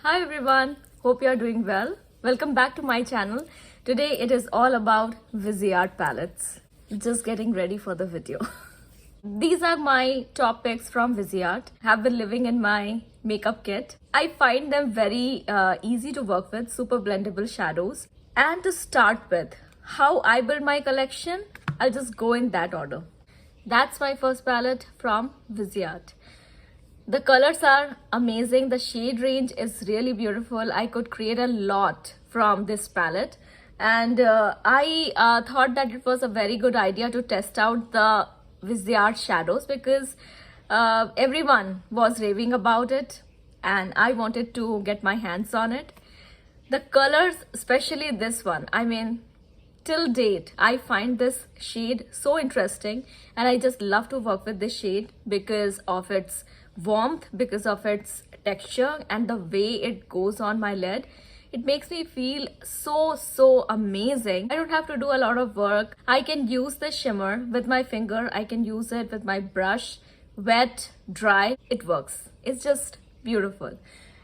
Hi everyone, hope you are doing well. Welcome back to my channel. Today it is all about Viseart palettes. Just getting ready for the video. These are my top picks from Viseart. Have been living in my makeup kit. I find them very easy to work with, super blendable shadows. And to start with, how I build my collection, I'll just go in that order. That's my first palette from Viseart. The colors are amazing. The shade range is really beautiful. I could create a lot from this palette. And I thought that it was a very good idea to test out the Viseart shadows because everyone was raving about it and I wanted to get my hands on it. The colors, especially this one, I mean, till date I find this shade so interesting and I just love to work with this shade because of its warmth, because of its texture and the way it goes on my lid. It makes me feel so amazing. I don't have to do a lot of work. I can use the shimmer with my finger, I can use it with my brush, wet, dry, it works. It's just beautiful.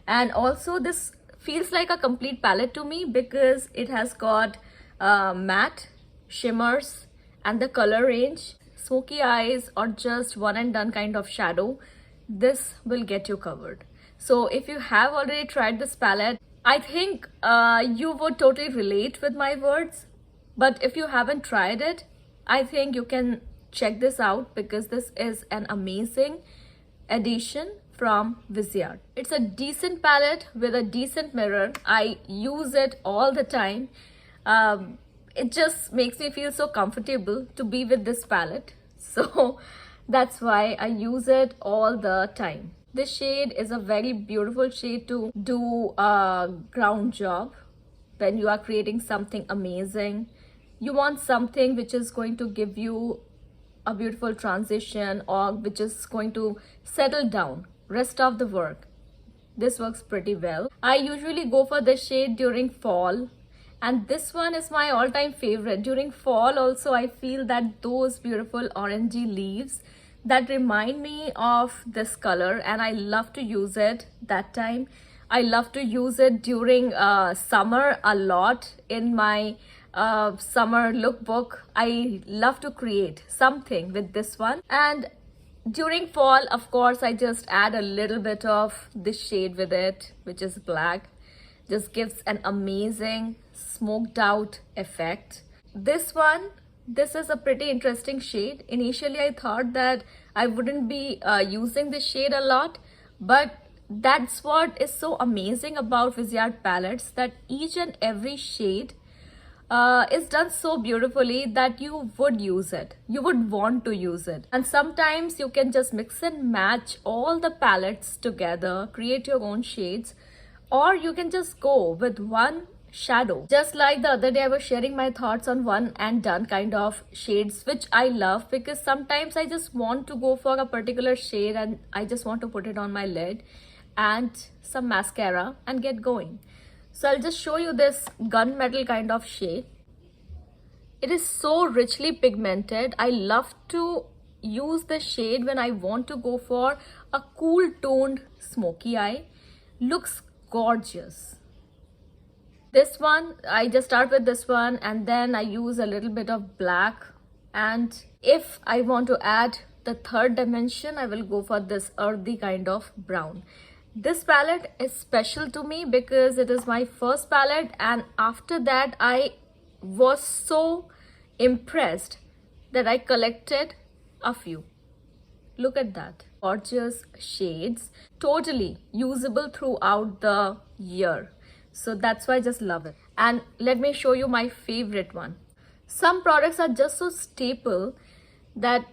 And also this feels like a complete palette to me because it has got matte, shimmers and the color range. Smoky eyes or just one and done kind of shadow, this will get you covered. So if you have already tried this palette, I think you would totally relate with my words. But if you haven't tried it, I think you can check this out because this is an amazing addition from Viseart. It's a decent palette with a decent mirror. I use it all the time. It just makes me feel so comfortable to be with this palette. So that's why I use it all the time. This shade is a very beautiful shade to do a ground job when you are creating something amazing. You want something which is going to give you a beautiful transition or which is going to settle down rest of the work. This works pretty well. I usually go for this shade during fall. And this one is my all-time favorite. During fall also, I feel that those beautiful orangey leaves that remind me of this color and I love to use it that time. I love to use it during summer a lot in my summer lookbook. I love to create something with this one. And during fall, of course, I just add a little bit of this shade with it, which is black. Just gives an amazing smoked out effect. This is a pretty interesting shade. Initially I thought that I wouldn't be using this shade a lot, but that's what is so amazing about Viseart palettes, that each and every shade is done so beautifully that you would use it, you would want to use it. And sometimes you can just mix and match all the palettes together, create your own shades, or you can just go with one shadow. Just like the other day, I was sharing my thoughts on one and done kind of shades, which I love because sometimes I just want to go for a particular shade and I just want to put it on my lid and some mascara and get going. So I'll just show you this gunmetal kind of shade. It is so richly pigmented. I love to use the shade when I want to go for a cool toned smoky eye. Looks gorgeous. This one, I just start with this one and then I use a little bit of black, and if I want to add the third dimension, I will go for this earthy kind of brown. This palette is special to me because it is my first palette, and after that I was so impressed that I collected a few. Look at that. Gorgeous shades, totally usable throughout the year. So that's why I just love it. And let me show you my favorite one. Some products are just so staple that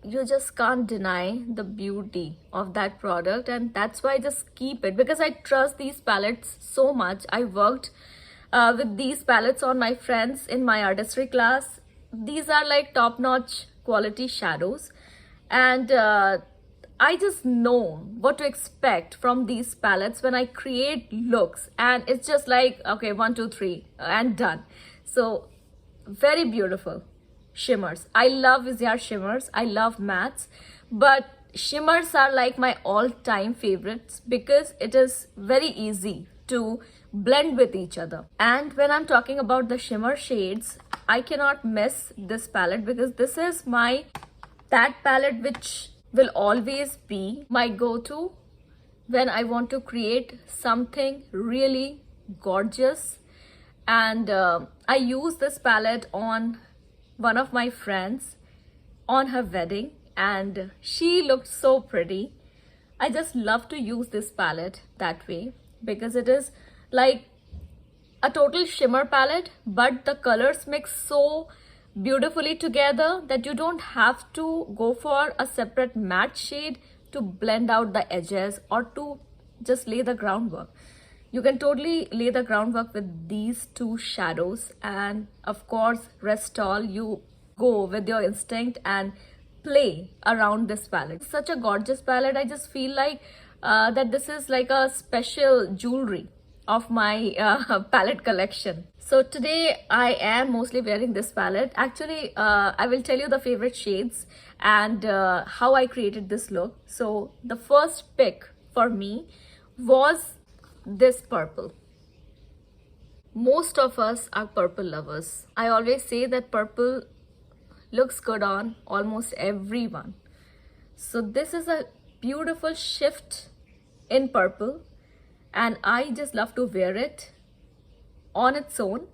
you just can't deny the beauty of that product, and that's why I just keep it because I trust these palettes so much. I worked with these palettes on my friends in my artistry class. These are like top-notch quality shadows, and I just know what to expect from these palettes when I create looks, and it's just like, okay, 1, 2, 3 and done. So very beautiful shimmers. I love Viseart shimmers. I love mattes, but Shimmers are like my all-time favorites because it is very easy to blend with each other. And when I'm talking about the shimmer shades, I cannot miss this palette because this is that palette which will always be my go-to when I want to create something really gorgeous. And I used this palette on one of my friends on her wedding, and she looked so pretty. I just love to use this palette that way because it is like a total shimmer palette, but the colors mix so beautifully together that you don't have to go for a separate matte shade to blend out the edges or to just lay the groundwork. You can totally lay the groundwork with these two shadows, and of course, rest all, you go with your instinct and play around this palette. Such a gorgeous palette. I just feel like that this is like a special jewelry of my palette collection. So today I am mostly wearing this palette. Actually, I will tell you the favorite shades and how I created this look. So the first pick for me was this purple. Most of us are purple lovers. I always say that purple looks good on almost everyone. So this is a beautiful shift in purple, and I just love to wear it on its own.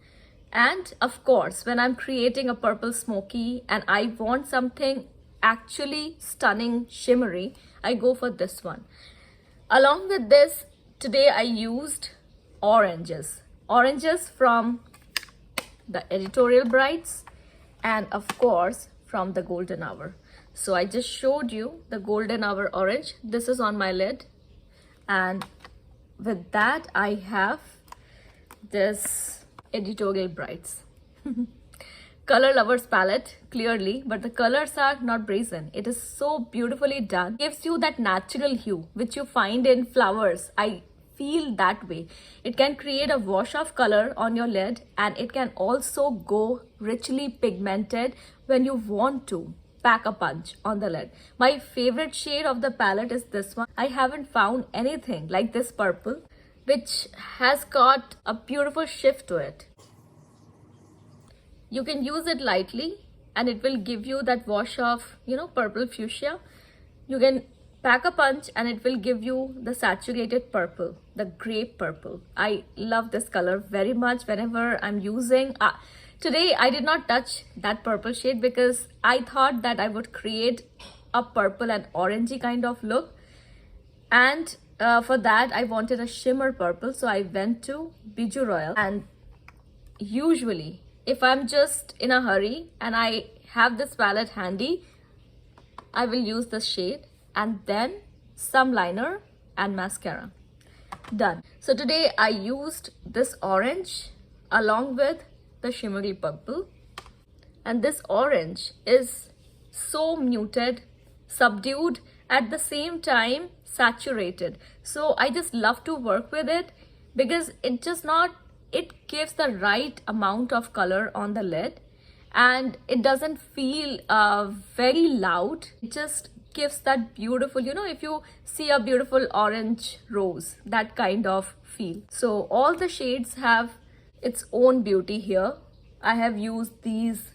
And of course, when I'm creating a purple smoky and I want something actually stunning, shimmery, I go for this one. Along with this, today I used oranges from the Editorial Brides and of course from the Golden Hour. So I just showed you the Golden Hour orange. This is on my lid, and with that I have this Editorial Brides Color Lovers palette, clearly, but the colors are not brazen. It is so beautifully done. Gives you that natural hue which you find in flowers. I feel that way. It can create a wash of color on your lid, and it can also go richly pigmented when you want to pack a punch on the lid. My favorite shade of the palette is this one. I haven't found anything like this purple, which has got a beautiful shift to it. You can use it lightly and it will give you that wash of, purple fuchsia. You can pack a punch and it will give you the saturated purple, the grape purple. I love this color very much whenever I'm using. Today I did not touch that purple shade because I thought that I would create a purple and orangey kind of look. And for that I wanted a shimmer purple, so I went to Bijou Royal. And usually if I'm just in a hurry and I have this palette handy, I will use this shade and then some liner and mascara. Done. So today I used this orange along with the shimmery purple, and this orange is so muted, subdued, at the same time saturated. So I just love to work with it because it gives the right amount of color on the lid, and it doesn't feel very loud. It just gives that beautiful, if you see a beautiful orange rose, that kind of feel. So all the shades have its own beauty here. I have used these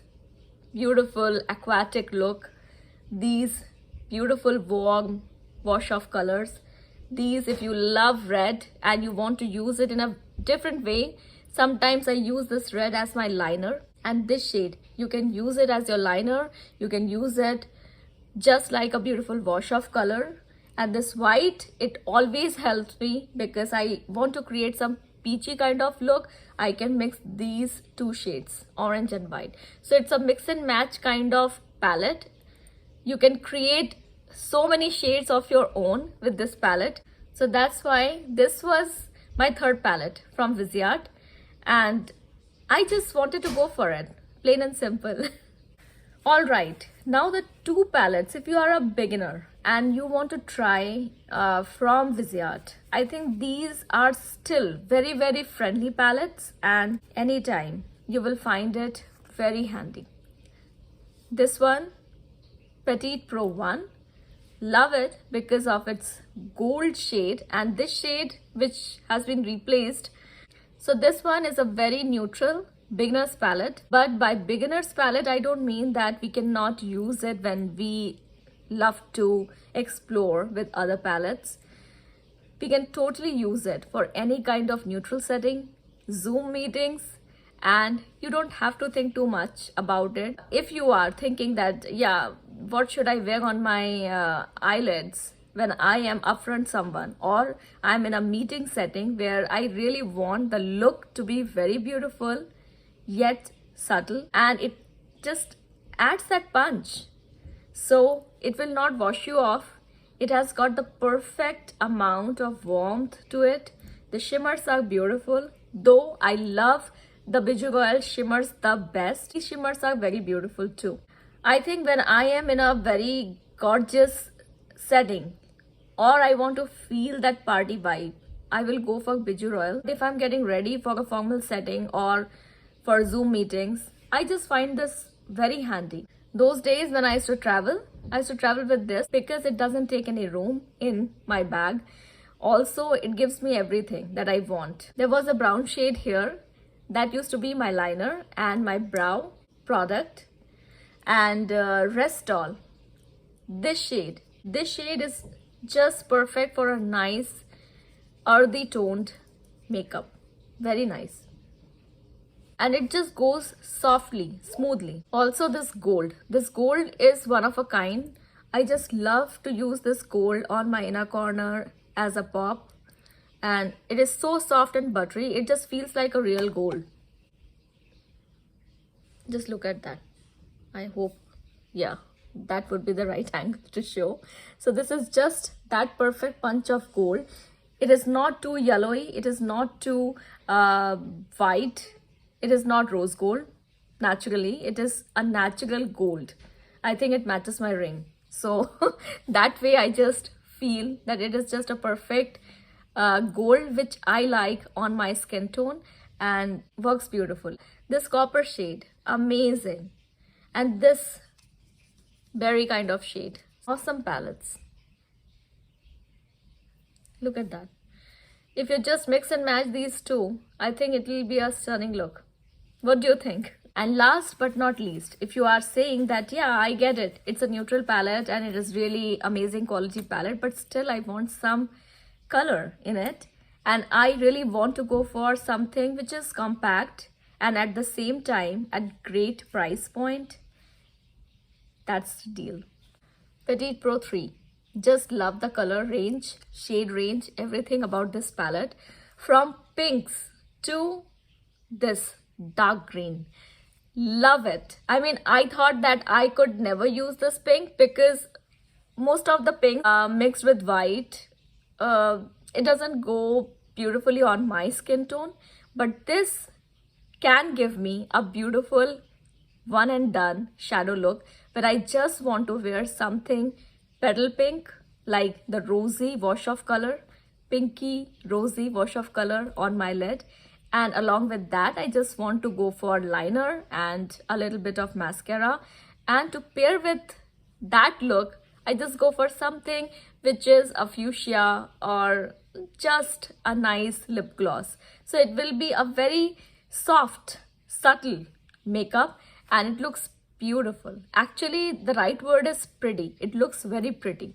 beautiful aquatic look, these beautiful warm wash of colors. These, if you love red and you want to use it in a different way, sometimes I use this red as my liner. And this shade, you can use it as your liner. You can use it just like a beautiful wash of color. And this white, it always helps me because I want to create some peachy kind of look. I can mix these two shades, orange and white. So it's a mix and match kind of palette. You can create so many shades of your own with this palette. So that's why this was my third palette from Viseart, and I just wanted to go for it, plain and simple. All right, now the two palettes, if you are a beginner and you want to try from Viseart, I think these are still very, very friendly palettes, and anytime you will find it very handy. This one, Petite Pro 1, love it because of its gold shade and this shade which has been replaced. So this one is a very neutral beginner's palette, but by beginner's palette I don't mean that we cannot use it when we love to explore with other palettes. We can totally use it for any kind of neutral setting, Zoom meetings, and you don't have to think too much about it. If you are thinking that, yeah, what should I wear on my eyelids when I am upfront someone, or I'm in a meeting setting where I really want the look to be very beautiful yet subtle, and it just adds that punch. So it will not wash you off. It has got the perfect amount of warmth to it. The shimmers are beautiful, though I love the Bijou Royale shimmers the best. These shimmers are very beautiful too. I think when I am in a very gorgeous setting or I want to feel that party vibe, I will go for Bijou Royale. If I'm getting ready for a formal setting or for Zoom meetings, I just find this very handy. Those days when I used to travel with this because it doesn't take any room in my bag. Also, it gives me everything that I want. There was a brown shade here that used to be my liner and my brow product, and rest all. This shade is just perfect for a nice earthy toned makeup. Very nice. And it just goes softly, smoothly. Also this gold is one of a kind. I just love to use this gold on my inner corner as a pop, and it is so soft and buttery. It just feels like a real gold. Just look at that. I hope, yeah, that would be the right angle to show. So this is just that perfect punch of gold. It is not too yellowy, it is not too white, it is not rose gold. Naturally, it is a natural gold. I think it matches my ring. So that way I just feel that it is just a perfect gold which I like on my skin tone and works beautiful. This copper shade, amazing. And this berry kind of shade, awesome palettes. Look at that. If you just mix and match these two, I think it will be a stunning look. What do you think? And last but not least, if you are saying that, yeah, I get it, it's a neutral palette and it is really amazing quality palette, but still I want some color in it, and I really want to go for something which is compact and at the same time at great price point, that's the deal. Petite Pro 3. Just love the color range, shade range, everything about this palette. From pinks to this dark green. Love it. I mean, I thought that I could never use this pink because most of the pink mixed with white, it doesn't go beautifully on my skin tone. But this can give me a beautiful one and done shadow look where I just want to wear something petal pink, like the rosy wash of color, pinky rosy wash of color on my lid. And along with that, I just want to go for liner and a little bit of mascara. And to pair with that look, I just go for something which is a fuchsia or just a nice lip gloss. So it will be a very soft, subtle makeup and it looks beautiful. Actually, the right word is pretty. It looks very pretty.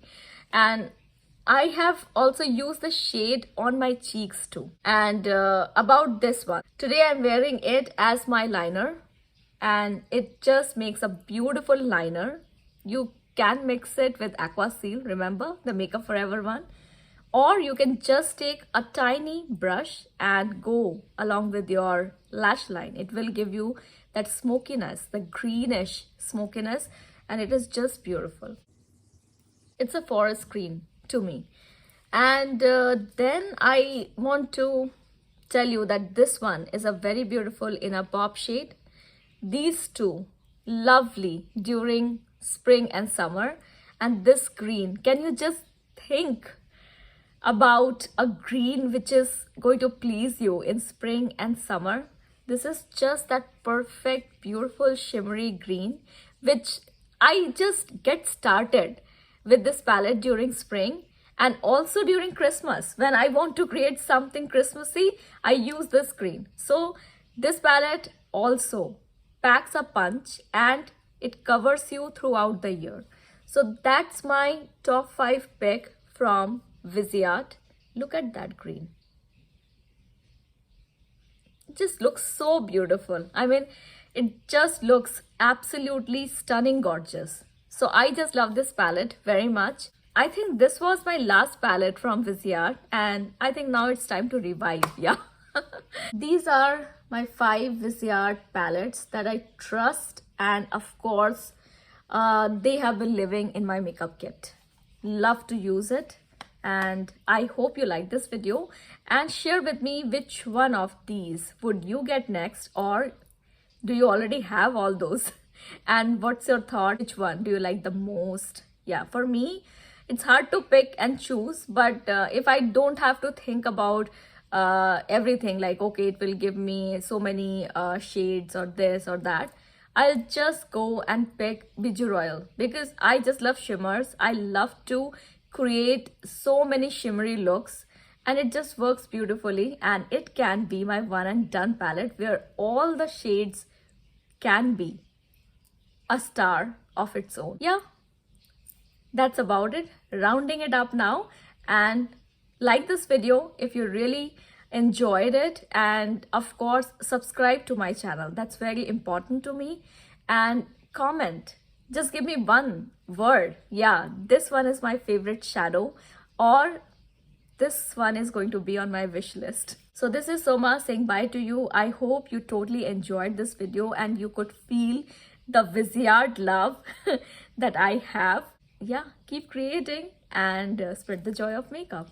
And I have also used the shade on my cheeks too. And about this one, today I'm wearing it as my liner and it just makes a beautiful liner. You can mix it with Aqua Seal, remember the Makeup Forever one, or you can just take a tiny brush and go along with your lash line. It will give you that smokiness, the greenish smokiness, and it is just beautiful. It's a forest green to me. And then I want to tell you that this one is a very beautiful inner pop shade. These two lovely during spring and summer, and this green, can you just think about a green which is going to please you in spring and summer? This is just that perfect beautiful shimmery green which I just get started with this palette during spring and also during Christmas. When I want to create something Christmassy, I use this green. So this palette also packs a punch and it covers you throughout the year. So that's my top 5 pick from Viseart. Look at that green. It just looks so beautiful. I mean, it just looks absolutely stunning, gorgeous. So I just love this palette very much. I think this was my last palette from Viseart and I think now it's time to revive. Yeah. These are my 5 Viseart palettes that I trust, and of course they have been living in my makeup kit. Love to use it, and I hope you like this video and share with me which one of these would you get next, or do you already have all those? And what's your thought? Which one do you like the most? Yeah, for me, it's hard to pick and choose, but if I don't have to think about everything, like, okay, it will give me so many shades or this or that, I'll just go and pick Bijou Royal because I just love shimmers. I love to create so many shimmery looks and it just works beautifully, and it can be my one and done palette where all the shades can be a star of its own. Yeah, that's about it. Rounding it up now, and like this video if you really enjoyed it, and of course subscribe to my channel. That's very important to me. And comment, just give me one word. Yeah, this one is my favorite shadow, or this one is going to be on my wish list. So this is Soma saying bye to you. I hope you totally enjoyed this video and you could feel the Viseart love that I have. Yeah, keep creating and spread the joy of makeup.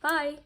Bye.